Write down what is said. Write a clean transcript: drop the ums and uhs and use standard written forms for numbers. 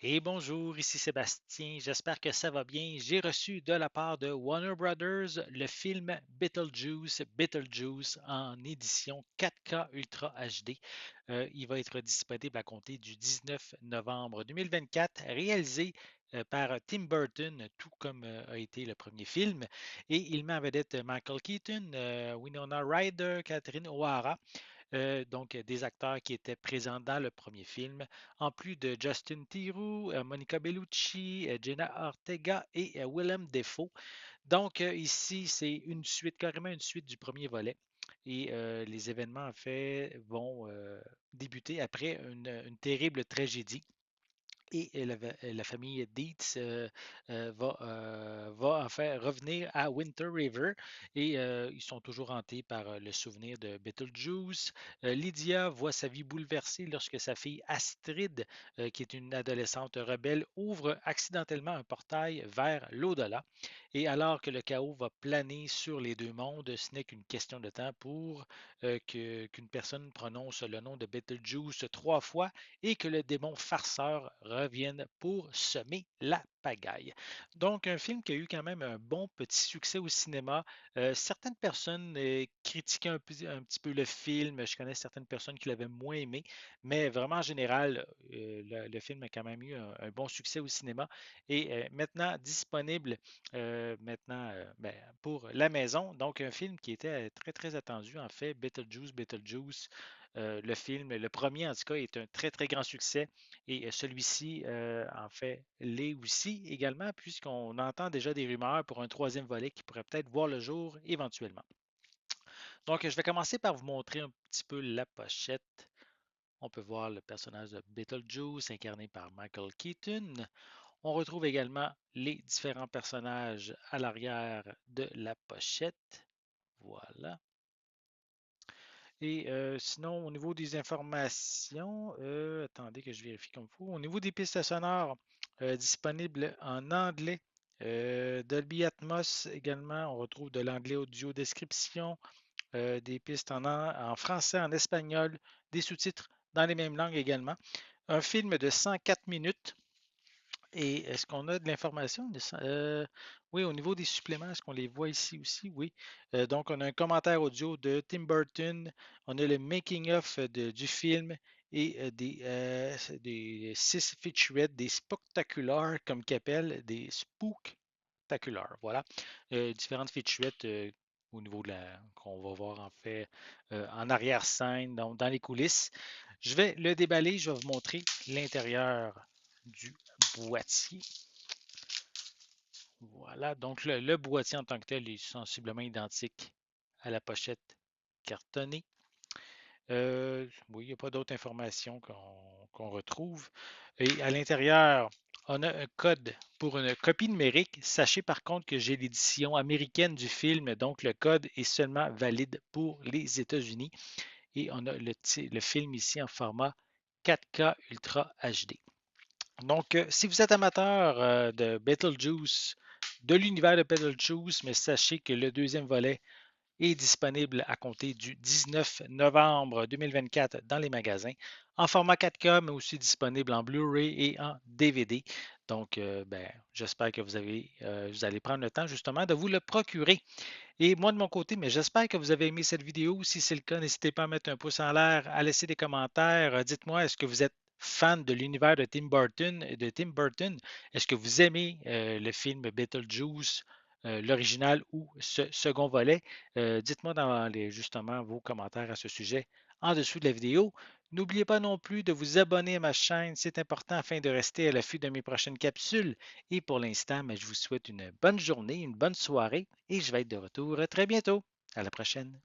Et bonjour, ici Sébastien, j'espère que ça va bien. J'ai reçu de la part de Warner Brothers le film Beetlejuice en édition 4K Ultra HD. Il va être disponible à compter du 19 novembre 2024, réalisé par Tim Burton, tout comme a été le premier film. Et il met en vedette Michael Keaton, Winona Ryder, Catherine O'Hara. Donc des acteurs qui étaient présents dans le premier film, en plus de Justin Theroux, Monica Bellucci, Jenna Ortega et Willem Dafoe. Donc ici, c'est une suite, carrément une suite du premier volet. Et les événements, en fait, vont débuter après une terrible tragédie. Et la famille Dietz va en fait revenir à Winter River et ils sont toujours hantés par le souvenir de Beetlejuice. Lydia voit sa vie bouleversée lorsque sa fille Astrid, qui est une adolescente rebelle, ouvre accidentellement un portail vers l'au-delà. Et alors que le chaos va planer sur les deux mondes, ce n'est qu'une question de temps pour qu'une personne prononce le nom de Beetlejuice 3 fois et que le démon farceur revienne pour semer la pagaille. Donc, un film qui a eu quand même un bon petit succès au cinéma. Certaines personnes critiquaient un petit peu le film. Je connais certaines personnes qui l'avaient moins aimé, mais vraiment en général, le film a quand même eu un bon succès au cinéma et maintenant disponible ben, pour la maison. Donc, un film qui était très, très attendu, en fait, Beetlejuice. Le film, le premier en tout cas, est un très, très grand succès et celui-ci, en fait, l'est aussi également, puisqu'on entend déjà des rumeurs pour un troisième volet qui pourrait peut-être voir le jour éventuellement. Donc, je vais commencer par vous montrer un petit peu la pochette. On peut voir le personnage de Beetlejuice incarné par Michael Keaton. On retrouve également les différents personnages à l'arrière de la pochette. Voilà. Et sinon, au niveau des informations, attendez que je vérifie comme il faut. Au niveau des pistes sonores disponibles en anglais, Dolby Atmos également, on retrouve de l'anglais audio description, des pistes en français, en espagnol, des sous-titres dans les mêmes langues également. Un film de 104 minutes. Et est-ce qu'on a de l'information? Oui, au niveau des suppléments, est-ce qu'on les voit ici aussi? Oui. Donc, on a un commentaire audio de Tim Burton. On a le making-of du film et des 6 featurettes, des spectaculaires, comme qu'appelle, des spooktaculars. Voilà. Différentes featurettes au niveau de la qu'on va voir en fait en arrière-scène, donc dans les coulisses. Je vais le déballer, je vais vous montrer l'intérieur du boîtier. Voilà, donc le boîtier en tant que tel est sensiblement identique à la pochette cartonnée. Oui, il n'y a pas d'autres informations qu'on retrouve. Et à l'intérieur, on a un code pour une copie numérique. Sachez par contre que j'ai l'édition américaine du film, donc le code est seulement valide pour les États-Unis. Et on a le film ici en format 4K Ultra HD. Donc, si vous êtes amateur de Beetlejuice, de l'univers de Beetlejuice, mais sachez que le deuxième volet est disponible à compter du 19 novembre 2024 dans les magasins, en format 4K, mais aussi disponible en Blu-ray et en DVD. Donc, ben, j'espère que vous allez prendre le temps justement de vous le procurer. Et moi, de mon côté, mais j'espère que vous avez aimé cette vidéo. Si c'est le cas, n'hésitez pas à mettre un pouce en l'air, à laisser des commentaires. Dites-moi, est-ce que vous êtes fan de l'univers de Tim Burton? Est-ce que vous aimez le film Beetlejuice, l'original ou ce second volet? Dites-moi justement vos commentaires à ce sujet en dessous de la vidéo. N'oubliez pas non plus de vous abonner à ma chaîne, c'est important afin de rester à l'affût de mes prochaines capsules. Et pour l'instant, ben, je vous souhaite une bonne journée, une bonne soirée et je vais être de retour très bientôt. À la prochaine.